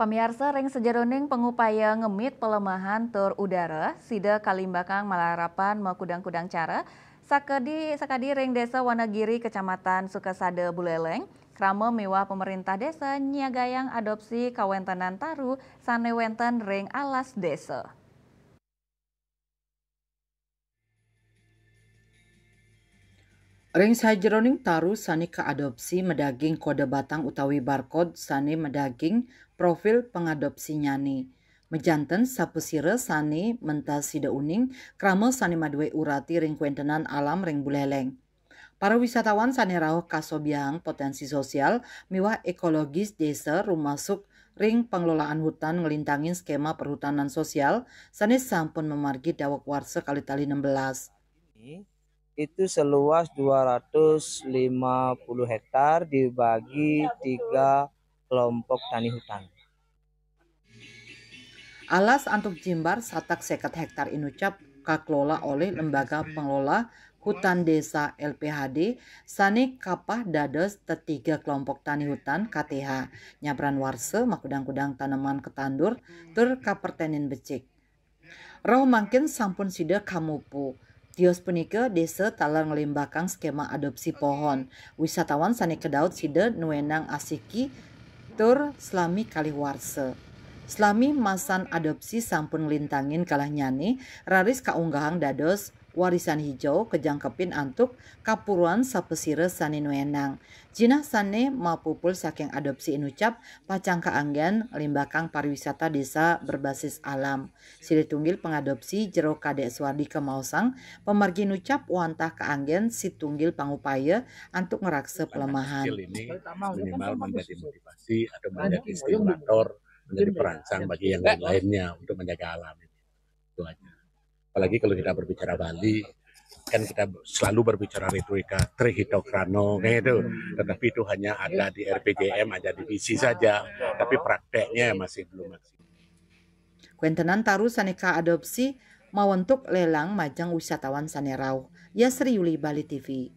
Pamiarsa ring sejeroning pengupaya ngemit pelemahan tur udara, sida kalimbakang malarapan makudang-kudang cara, sakadi ring desa Wanagiri kecamatan Sukasada Buleleng, krama mewah pemerintah desa nyiagayang adopsi kawentenan taru sane wenten ring alas desa. Ring sajeroning taru sani keadopsi medaging kode batang utawi barcode sani medaging profil pengadopsi nyani. Mejanten sapusire sani mentas sida uning krama sani madwe urati ring kuentenan alam ring buleleng. Para wisatawan sani rauh kasobiang potensi sosial miwah ekologis desa rumasuk ring pengelolaan hutan ngelintangin skema perhutanan sosial sani sampun memargi dawak warsa kali tali 16. Itu seluas 250 hektar dibagi 3 kelompok tani hutan. Alas antuk jimbar satak 50 hektar inucap kakelola oleh Lembaga Pengelola Hutan Desa LPHD sani kapah dados tetiga kelompok tani hutan KTH nyabran warse makudang-kudang tanaman ketandur tur kapertenin becik. Roh mangkin sampun sida kamupu. Tios punika desa talar ngelimbakang skema adopsi pohon. Wisatawan sani kedaut sida nuenang asiki tur selami kali warse. Selami masan adopsi sampun ngelintangin kalah nyani, raris kaunggahang dados warisan hijau kejangkepin antuk kapuruan sapesire sani nuenang. Jinah sane mapupul saking adopsi inucap pacang kaanggen limbakang pariwisata desa berbasis alam. Situnggil pengadopsi jero kadek Suwardi Kemausang, pemargi nucap wantah kaanggen situnggil pangupaya antuk ngerakse pelemahan. Ini minimal menjadi motivasi atau menjadi stimulator, menjadi perangsang bagi yang lainnya untuk menjaga alam. Itu aja. Apalagi kalau kita berbicara Bali, kan kita selalu berbicara retorika trihidokrano kayak itu, tetapi itu hanya ada di RPJM, ada di visi saja, tapi prakteknya masih belum maksimal. Kuentenan taru saneka adopsi mawentuk lelang majang wisatawan sanerau. Yasri Yuli, Bali TV.